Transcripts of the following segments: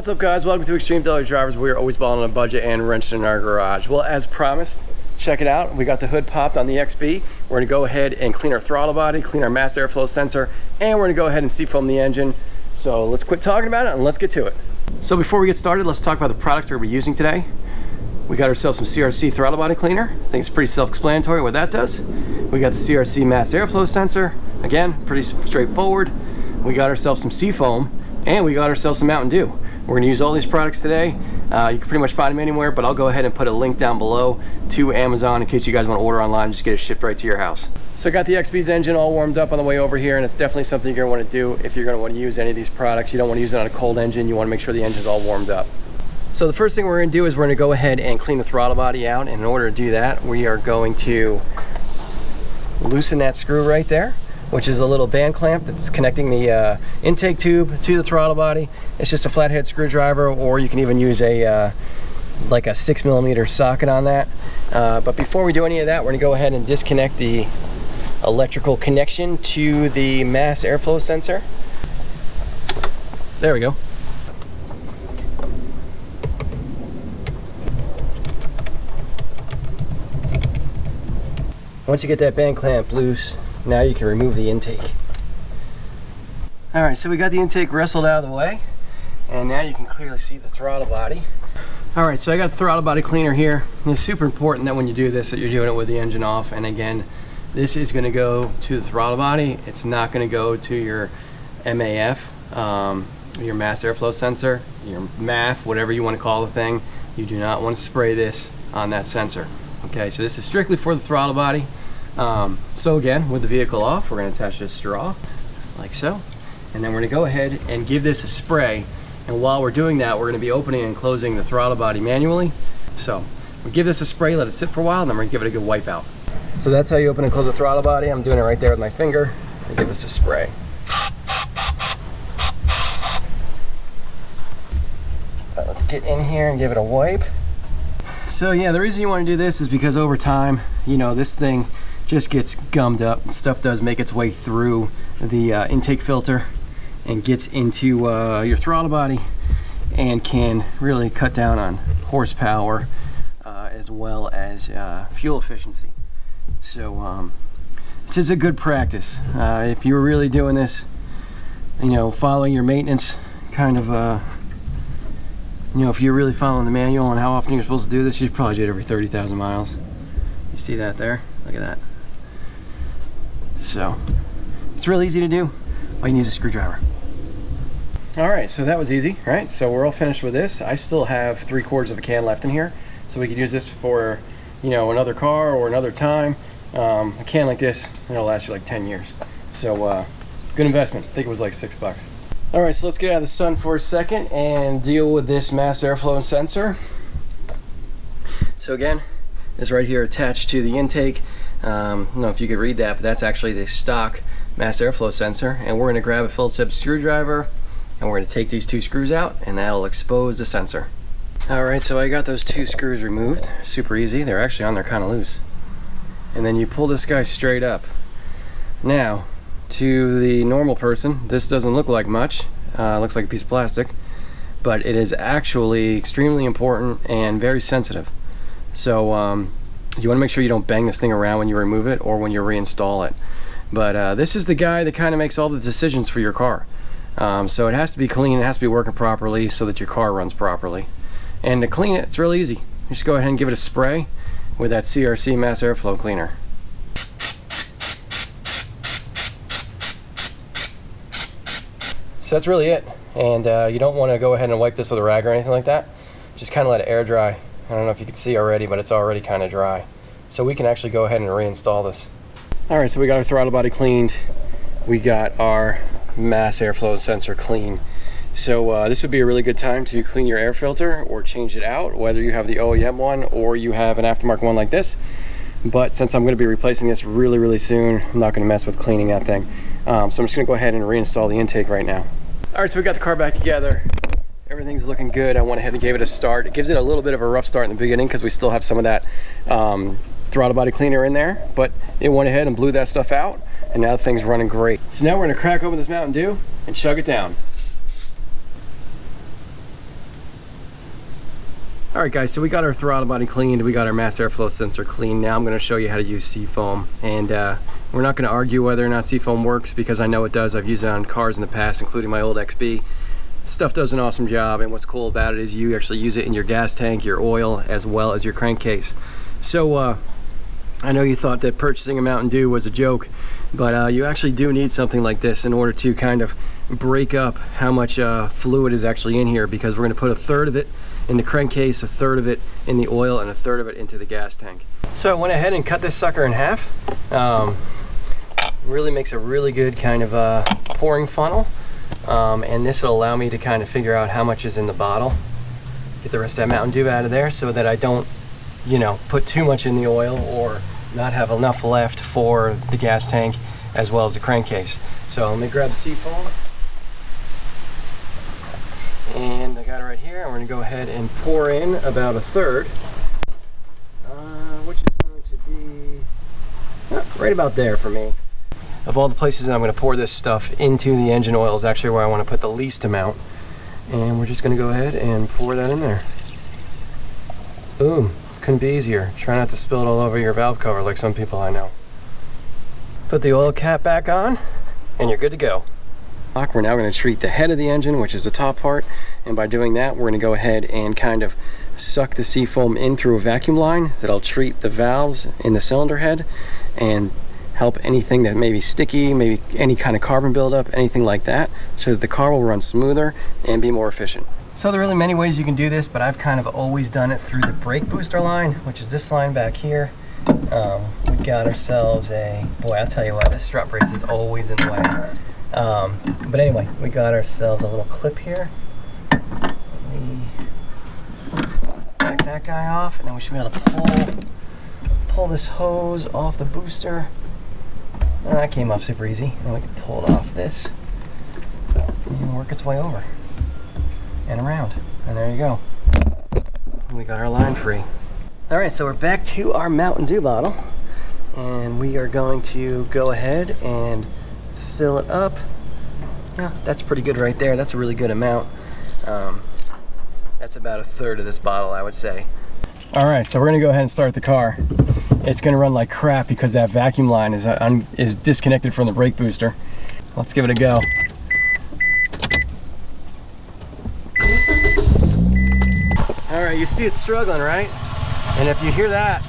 What's up, guys? Welcome to Extreme Daily Drivers. We're always balling on a budget and wrenching in our garage. Well, as promised, check it out. We got the hood popped on the XB. We're gonna go ahead and clean our throttle body, clean our mass airflow sensor, and we're gonna go ahead and SeaFoam the engine. So let's quit talking about it and let's get to it. So before we get started, let's talk about the products we're gonna be using today. We got ourselves some CRC throttle body cleaner. I think it's pretty self-explanatory what that does. We got the CRC mass airflow sensor. Again, pretty straightforward. We got ourselves some SeaFoam, and we got ourselves some Mountain Dew. We're gonna use all these products today. You can pretty much find them anywhere, but I'll go ahead and put a link down below to Amazon in case you guys wanna order online and just get it shipped right to your house. So I got the XB's engine all warmed up on the way over here, and it's definitely something you're gonna wanna do if you're gonna wanna use any of these products. You don't wanna use it on a cold engine. You wanna make sure the engine's all warmed up. So the first thing we're gonna do is we're gonna go ahead and clean the throttle body out, and in order to do that, we are going to loosen that screw right there, which is a little band clamp that's connecting the intake tube to the throttle body. It's just a flathead screwdriver, or you can even use a like a 6mm socket on that. But before we do any of that, we're gonna go ahead and disconnect the electrical connection to the mass airflow sensor. There we go. Once you get that band clamp loose, now you can remove the intake. All right, so we got the intake wrestled out of the way, and now you can clearly see the throttle body. All right, so I got the throttle body cleaner here. It's super important that when you do this, that you're doing it with the engine off. And again, this is gonna go to the throttle body. It's not gonna go to your MAF, your mass airflow sensor, your MAF, whatever you wanna call the thing. You do not wanna spray this on that sensor. Okay, so this is strictly for the throttle body. So again, with the vehicle off, we're going to attach this straw like so, and then we're going to go ahead and give this a spray. And while we're doing that, we're going to be opening and closing the throttle body manually. So we give this a spray, let it sit for a while, and then we're going to give it a good wipe out. So that's how you open and close the throttle body. I'm doing it right there with my finger. And give this a spray. Let's get in here and give it a wipe. So yeah, the reason you want to do this is because over time, you know, this thing just gets gummed up. Stuff does make its way through the intake filter and gets into your throttle body and can really cut down on horsepower as well as fuel efficiency. So this is a good practice. If you were really doing this, you know, following your maintenance kind of you know, if you're really following the manual on how often you're supposed to do this, you should probably do it every 30,000 miles. You see that there? Look at that. So, it's real easy to do. All you need is a screwdriver. All right, so that was easy, right? So we're all finished with this. I still have 3/4 of a can left in here, so we could use this for, you know, another car or another time. A can like this, it'll last you like 10 years. So, good investment. I think it was like $6. All right, so let's get out of the sun for a second and deal with this mass airflow sensor. So again, it's right here attached to the intake. I don't know if you could read that, but that's actually the stock mass airflow sensor. And we're gonna grab a Phillips head screwdriver and we're gonna take these 2 screws out, and that'll expose the sensor. All right, so I got those 2 screws removed. Super easy. They're actually on there kind of loose. And then you pull this guy straight up. Now, to the normal person, this doesn't look like much. It looks like a piece of plastic, but it is actually extremely important and very sensitive. So you want to make sure you don't bang this thing around when you remove it or when you reinstall it. But this is the guy that kind of makes all the decisions for your car. So it has to be clean, it has to be working properly so that your car runs properly. And to clean it, it's real easy. You just go ahead and give it a spray with that CRC mass airflow cleaner. So that's really it, and you don't want to go ahead and wipe this with a rag or anything like that. Just kind of let it air dry. I don't know if you can see already, but it's already kind of dry. So we can actually go ahead and reinstall this. All right, so we got our throttle body cleaned. We got our mass airflow sensor clean. So this would be a really good time to clean your air filter or change it out, whether you have the OEM one or you have an aftermarket one like this. But since I'm going to be replacing this really soon, I'm not going to mess with cleaning that thing. So I'm just going to go ahead and reinstall the intake right now. All right, so we got the car back together. Everything's looking good. I went ahead and gave it a start. It gives it a little bit of a rough start in the beginning because we still have some of that throttle body cleaner in there, but it went ahead and blew that stuff out, and now the thing's running great. So now we're going to crack open this Mountain Dew and chug it down. All right guys, so we got our throttle body cleaned, we got our mass airflow sensor cleaned. Now I'm going to show you how to use SeaFoam, and we're not going to argue whether or not SeaFoam works because I know it does. I've used it on cars in the past, including my old XB. Stuff does an awesome job, and what's cool about it is you actually use it in your gas tank, your oil, as well as your crankcase. So I know you thought that purchasing a Mountain Dew was a joke, but you actually do need something like this in order to kind of break up how much fluid is actually in here, because we're going to put a third of it in the crankcase, a third of it in the oil, and a third of it into the gas tank. So I went ahead and cut this sucker in half. Really makes a really good kind of pouring funnel, and this will allow me to kind of figure out how much is in the bottle, get the rest of that Mountain Dew out of there so that I don't, you know, put too much in the oil or not have enough left for the gas tank as well as the crankcase. So let me grab the SeaFoam, and I got it right here. I'm going to go ahead and pour in about a third, which is going to be right about there for me. Of all the places that I'm going to pour this stuff into, the engine oil is actually where I want to put the least amount, and we're just going to go ahead and pour that in there. Boom. Couldn't be easier. Try not to spill it all over your valve cover like some people I know. Put the oil cap back on and you're good to go. We're now going to treat the head of the engine, which is the top part, and by doing that we're going to go ahead and kind of suck the SeaFoam in through a vacuum line that'll treat the valves in the cylinder head and help anything that may be sticky, maybe any kind of carbon buildup, anything like that, so that the car will run smoother and be more efficient. So there are really many ways you can do this, but I've kind of always done it through the brake booster line, which is this line back here. We got ourselves a, boy, I'll tell you what, this strut brace is always in the way. But anyway, we got ourselves a little clip here. We back that guy off, and then we should be able to pull this hose off the booster. That came off super easy. And then we can pull it off this and work its way over and around, and there you go. We got our line free. All right, so we're back to our Mountain Dew bottle, and we are going to go ahead and fill it up. Yeah, that's pretty good right there. That's a really good amount. That's about a third of this bottle, I would say. All right, so we're gonna go ahead and start the car. It's gonna run like crap because that vacuum line is disconnected from the brake booster. Let's give it a go. All right, you see it's struggling, right? And if you hear that,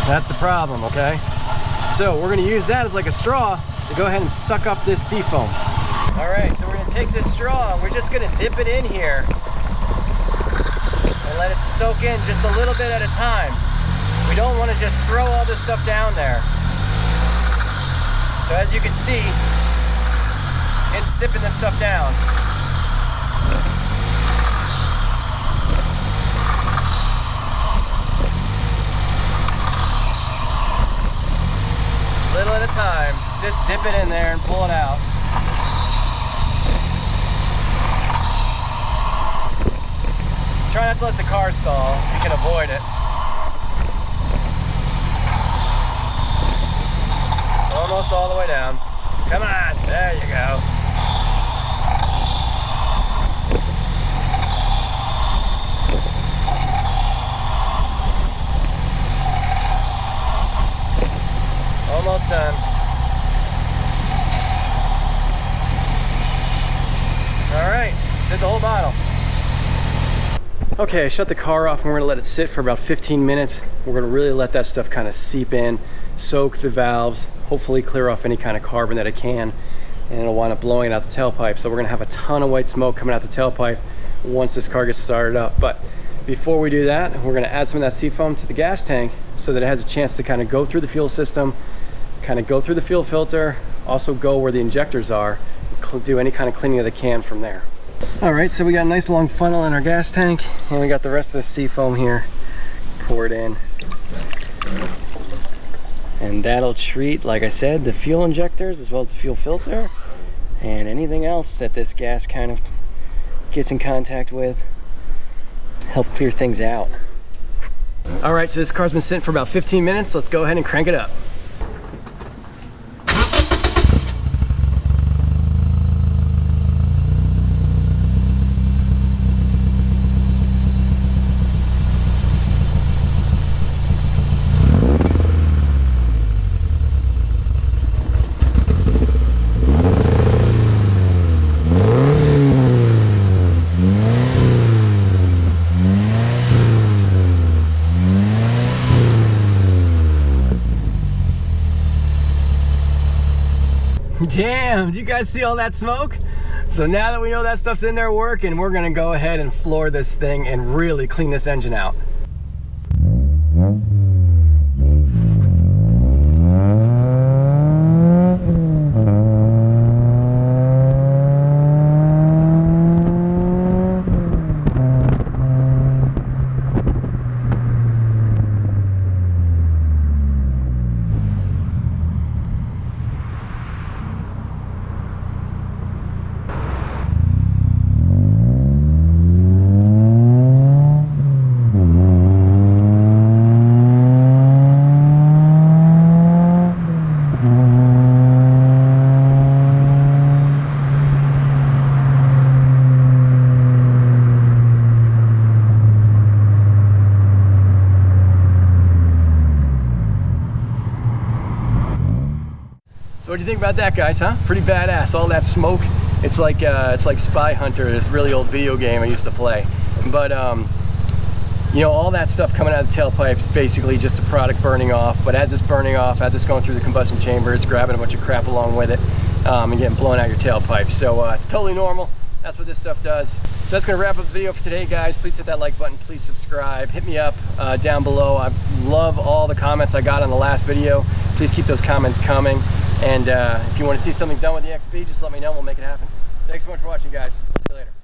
that's the problem, okay? So we're gonna use that as like a straw to go ahead and suck up this SeaFoam. All right, so we're gonna take this straw and we're just gonna dip it in here and let it soak in just a little bit at a time. We don't wanna just throw all this stuff down there. So as you can see, it's sipping this stuff down. Little at a time, just dip it in there and pull it out. Try not to let the car stall, you can avoid it. Almost all the way down. Come on, there you go. Almost done. All right, did the whole bottle. Okay, I shut the car off and we're gonna let it sit for about 15 minutes. We're gonna really let that stuff kind of seep in, soak the valves, hopefully clear off any kind of carbon that it can, and it'll wind up blowing it out the tailpipe. So we're gonna have a ton of white smoke coming out the tailpipe once this car gets started up. But before we do that, we're gonna add some of that SeaFoam to the gas tank so that it has a chance to kind of go through the fuel system, kind of go through the fuel filter, also go where the injectors are, do any kind of cleaning of the can from there. All right, so we got a nice long funnel in our gas tank, and we got the rest of the SeaFoam here poured in. And that'll treat, like I said, the fuel injectors as well as the fuel filter and anything else that this gas kind of gets in contact with. Help clear things out. All right, so this car's been sitting for about 15 minutes. Let's go ahead and crank it up. Damn, do you guys see all that smoke? So now that we know that stuff's in there working, we're gonna go ahead and floor this thing and really clean this engine out. So what do you think about that, guys, huh? Pretty badass, all that smoke. It's like Spy Hunter, this really old video game I used to play. But, you know, all that stuff coming out of the tailpipe is basically just a product burning off. But as it's burning off, as it's going through the combustion chamber, it's grabbing a bunch of crap along with it and getting blown out your tailpipe. So it's totally normal. That's what this stuff does. So that's gonna wrap up the video for today, guys. Please hit that like button, please subscribe. Hit me up down below. I love all the comments I got on the last video. Please keep those comments coming. And if you want to see something done with the XB, just let me know and we'll make it happen. Thanks so much for watching, guys. See you later.